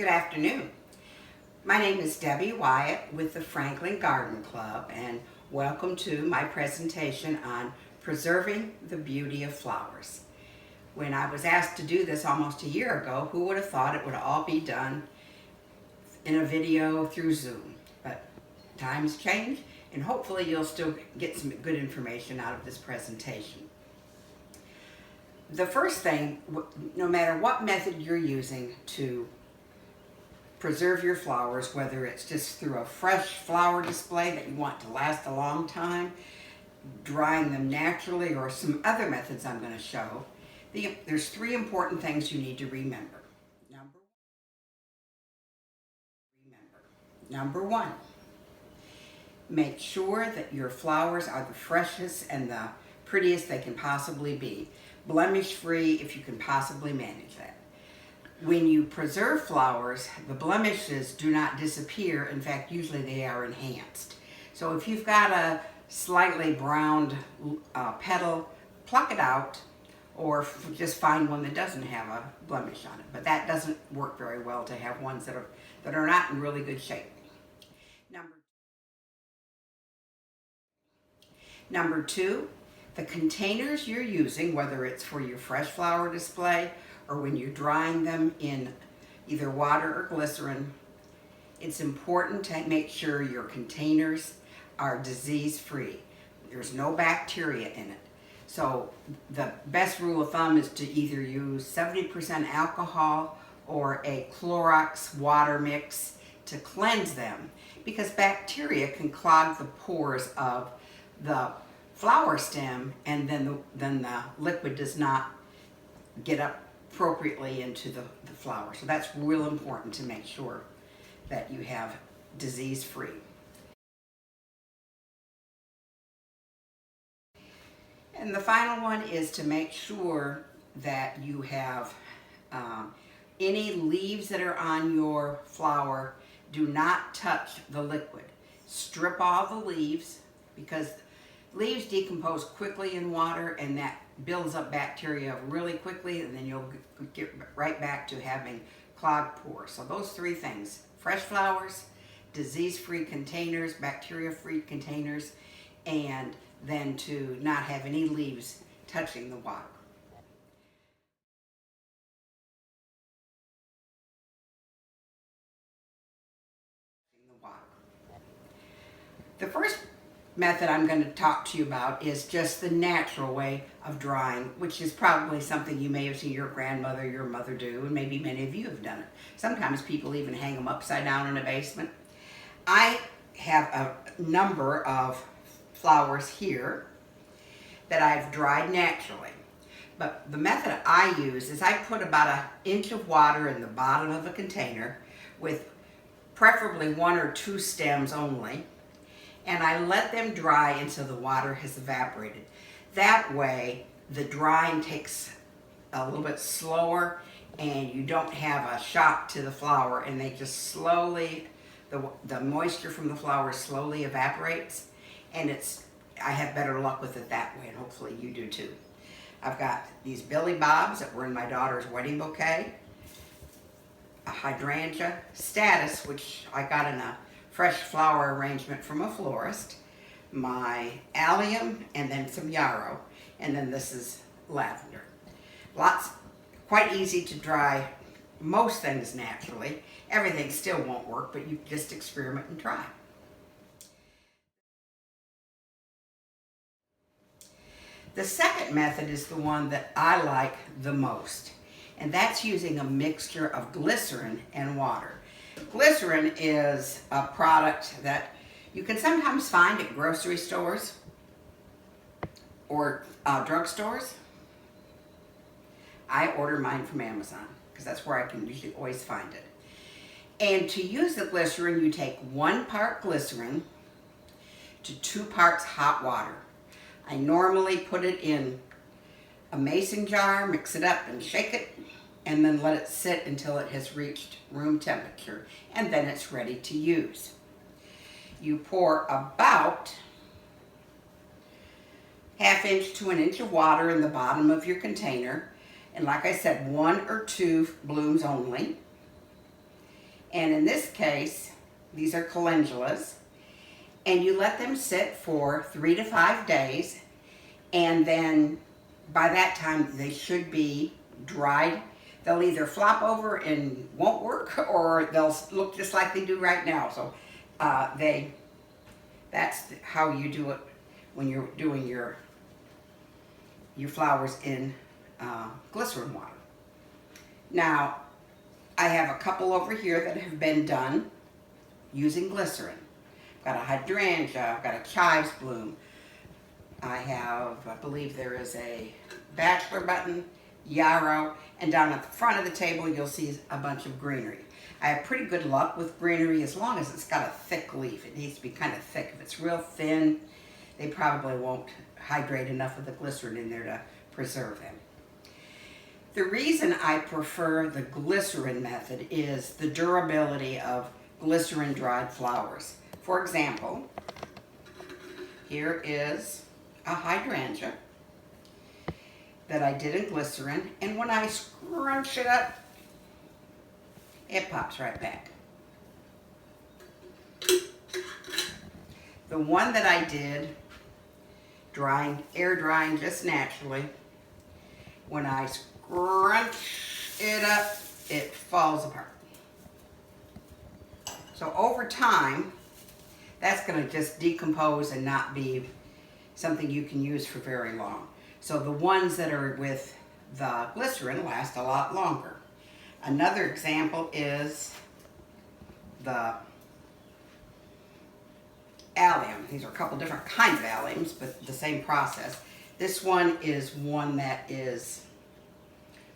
afternoon. My name is Debbie Wyatt with the Franklin Garden Club, and welcome to my presentation on preserving the beauty of flowers. When I was asked to do this almost a year ago, who would have thought it would all be done in a video through Zoom? But times change, and hopefully you'll still get some good information out of this presentation. The first thing, no matter what method you're using to preserve your flowers, whether it's just through a fresh flower display that you want to last a long time, drying them naturally, or some other methods I'm going to show, there's three important things you need to remember. Number one, make sure that your flowers are the freshest and the prettiest they can possibly be. Blemish-free if you can possibly manage that. When you preserve flowers, the blemishes do not disappear. In fact, usually they are enhanced. So if you've got a slightly browned petal, pluck it out, or just find one that doesn't have a blemish on it. But that doesn't work very well to have ones that are not in really good shape. Number two, the containers you're using, whether it's for your fresh flower display or when you're drying them in either water or glycerin, it's important to make sure your containers are disease-free. There's no bacteria in it. So the best rule of thumb is to either use 70% alcohol or a Clorox water mix to cleanse them, because bacteria can clog the pores of the flower stem, and then the liquid does not get up appropriately into the flower. So that's real important to make sure that you have disease-free. And the final one is to make sure that you have any leaves that are on your flower do not touch the liquid. Strip all the leaves, because leaves decompose quickly in water, and that builds up bacteria really quickly, and then you'll get right back to having clogged pores. So those three things: fresh flowers, disease-free containers, bacteria-free containers, and then to not have any leaves touching the water. The first method I'm going to talk to you about is just the natural way of drying, which is probably something you may have seen your grandmother, your mother do, and maybe many of you have done it. Sometimes people even hang them upside down in a basement. I have a number of flowers here that I've dried naturally. But the method I use is I put about an inch of water in the bottom of a container with preferably one or two stems only, and I let them dry until the water has evaporated. That way, the drying takes a little bit slower, and you don't have a shock to the flower, and they just slowly, the moisture from the flower slowly evaporates, and I have better luck with it that way, and hopefully you do too. I've got these Billy Bobs that were in my daughter's wedding bouquet, a hydrangea status, which I got in a fresh flower arrangement from a florist, my allium, and then some yarrow, and then this is lavender. Quite easy to dry most things naturally. Everything still won't work, but you just experiment and try. The second method is the one that I like the most, and that's using a mixture of glycerin and water. Glycerin is a product that you can sometimes find at grocery stores or drugstores. I order mine from Amazon because that's where I can usually always find it. And to use the glycerin, you take 1 part glycerin to 2 parts hot water. I normally put it in a mason jar, mix it up and shake it, and then let it sit until it has reached room temperature, and then it's ready to use. You pour about 1/2 inch to 1 inch of water in the bottom of your container, and like I said, 1 or 2 blooms only. And in this case, these are calendulas. And you let them sit for 3 to 5 days. And then by that time, they should be dried. They'll either flop over and won't work, or they'll look just like they do right now. So that's how you do it when you're doing your flowers in glycerin water. Now, I have a couple over here that have been done using glycerin. I've got a hydrangea, I've got a chives bloom. I believe there is a bachelor button, yarrow, and down at the front of the table you'll see a bunch of greenery. I have pretty good luck with greenery as long as it's got a thick leaf. It needs to be kind of thick. If it's real thin, they probably won't hydrate enough of the glycerin in there to preserve them. The reason I prefer the glycerin method is the durability of glycerin dried flowers. For example, here is a hydrangea that I did in glycerin, and when I scrunch it up, it pops right back. The one that I did air drying just naturally, when I scrunch it up, it falls apart. So over time, that's going to just decompose and not be something you can use for very long. So the ones that are with the glycerin last a lot longer. Another example is the allium. These are a couple different kinds of alliums, but the same process. This one is one that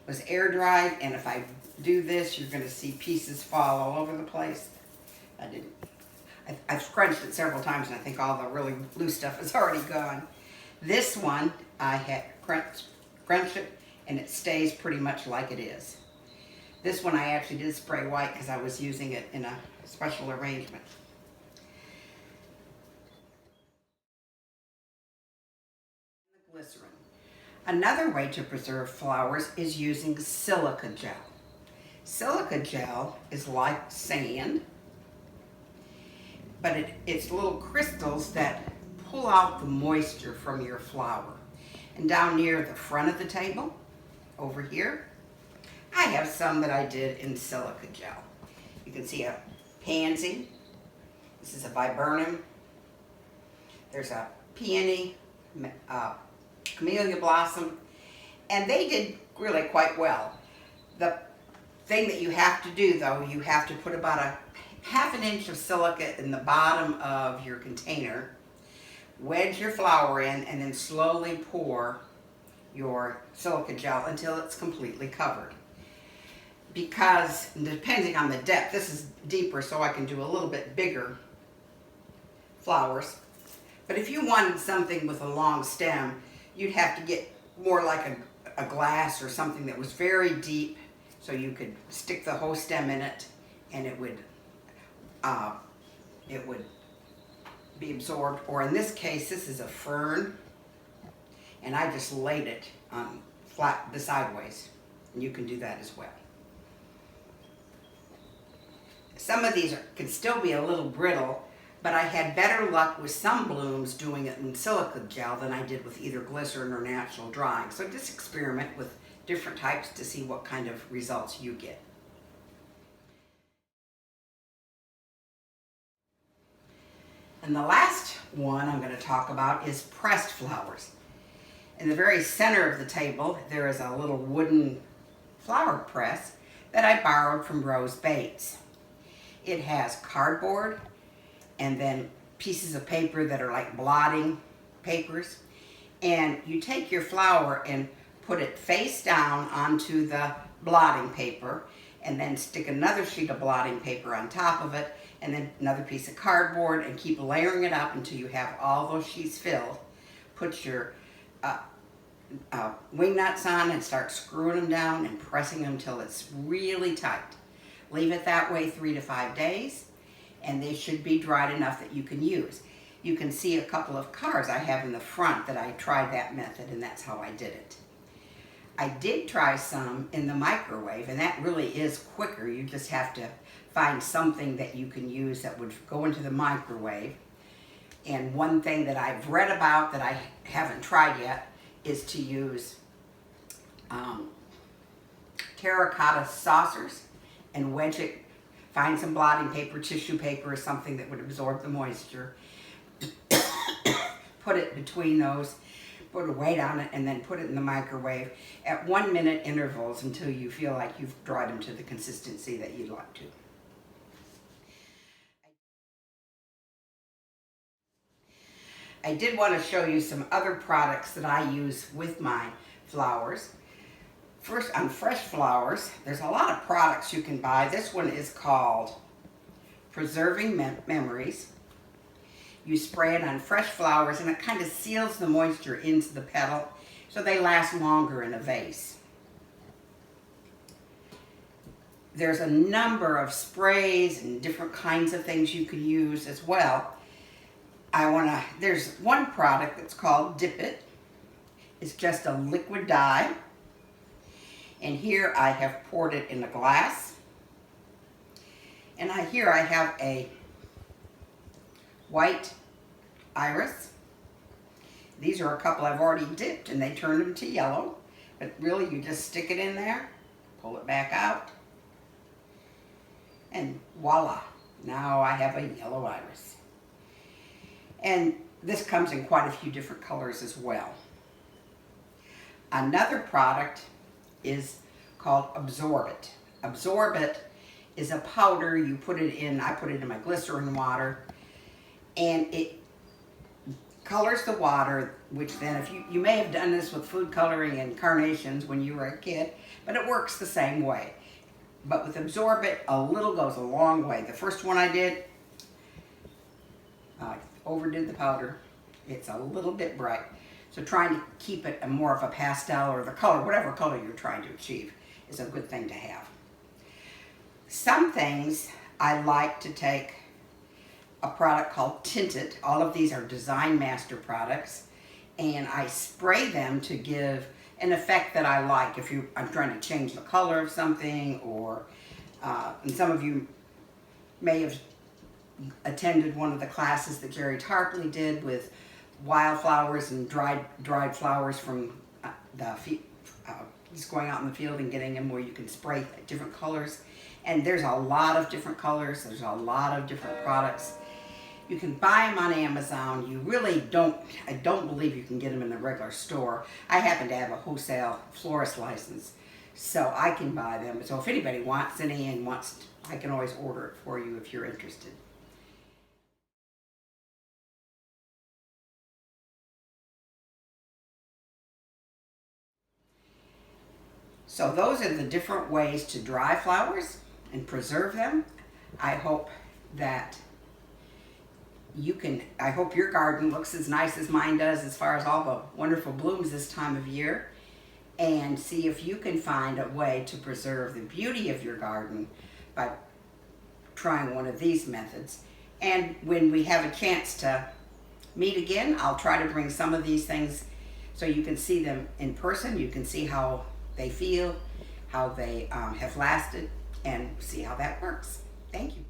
was air dried, and if I do this, you're going to see pieces fall all over the place. I've scrunched it several times, and I think all the really loose stuff is already gone. This one, I had crunched it, and it stays pretty much like it is. This one I actually did spray white because I was using it in a special arrangement. Glycerin. Another way to preserve flowers is using silica gel. Silica gel is like sand, but it's little crystals that pull out the moisture from your flower. And down near the front of the table, over here, I have some that I did in silica gel. You can see a pansy. This is a viburnum. There's a peony, camellia blossom, and they did really quite well. The thing that you have to do, though, you have to put about a half an inch of silica in the bottom of your container, wedge your flower in, and then slowly pour your silica gel until it's completely covered. Because depending on the depth, this is deeper, so I can do a little bit bigger flowers. But if you wanted something with a long stem, you'd have to get more like a glass or something that was very deep, so you could stick the whole stem in it, and it would be absorbed. Or in this case, this is a fern, and I just laid it flat sideways, and you can do that as well. Some of these can still be a little brittle, but I had better luck with some blooms doing it in silica gel than I did with either glycerin or natural drying. So just experiment with different types to see what kind of results you get. And the last one I'm going to talk about is pressed flowers. In the very center of the table, there is a little wooden flower press that I borrowed from Rose Bates. It has cardboard and then pieces of paper that are like blotting papers. And you take your flower and put it face down onto the blotting paper, and then stick another sheet of blotting paper on top of it, and then another piece of cardboard, and keep layering it up until you have all those sheets filled. Put your wing nuts on and start screwing them down and pressing them until it's really tight. Leave it that way 3 to 5 days, and they should be dried enough that you can use. You can see a couple of cards I have in the front that I tried that method, and that's how I did it. I did try some in the microwave, and that really is quicker. You just have to find something that you can use that would go into the microwave. And one thing that I've read about that I haven't tried yet is to use terracotta saucers and wedge it, find some blotting paper, tissue paper, or something that would absorb the moisture. Put it between those, put a weight on it, and then put it in the microwave at 1 minute intervals until you feel like you've dried them to the consistency that you'd like to. I did want to show you some other products that I use with my flowers. First, on fresh flowers, there's a lot of products you can buy. This one is called Preserving Memories. You spray it on fresh flowers and it kind of seals the moisture into the petal so they last longer in a vase. There's a number of sprays and different kinds of things you can use as well. There's one product that's called Dip It. It's just a liquid dye. And here I have poured it in a glass. And here I have a white iris. These are a couple I've already dipped and they turned them to yellow. But really you just stick it in there, pull it back out, and voila, now I have a yellow iris. And this comes in quite a few different colors as well. Another product is called Absorb It. Absorb It is a powder. You put it in, I put it in my glycerin water, and it colors the water, which then if you may have done this with food coloring and carnations when you were a kid, but it works the same way. But with Absorb It, a little goes a long way. The first one I did, I overdid the powder. It's a little bit bright. So trying to keep it more of a pastel or the color, whatever color you're trying to achieve, is a good thing to have. Some things I like to take a product called Tint It. All of these are Design Master products, and I spray them to give an effect that I like. If I'm trying to change the color of something, or and some of you may have attended one of the classes that Jerry Tarpley did with wildflowers and dried flowers from just going out in the field and getting them where you can spray different colors. And there's a lot of different colors. There's a lot of different products. You can buy them on Amazon. You really I don't believe you can get them in the regular store. I happen to have a wholesale florist license, so I can buy them. So if anybody wants any and I can always order it for you if you're interested. So those are the different ways to dry flowers and preserve them. I hope that I hope your garden looks as nice as mine does as far as all the wonderful blooms this time of year, and see if you can find a way to preserve the beauty of your garden by trying one of these methods. And when we have a chance to meet again, I'll try to bring some of these things so you can see them in person. You can see how they feel, how they have lasted, and see how that works. Thank you.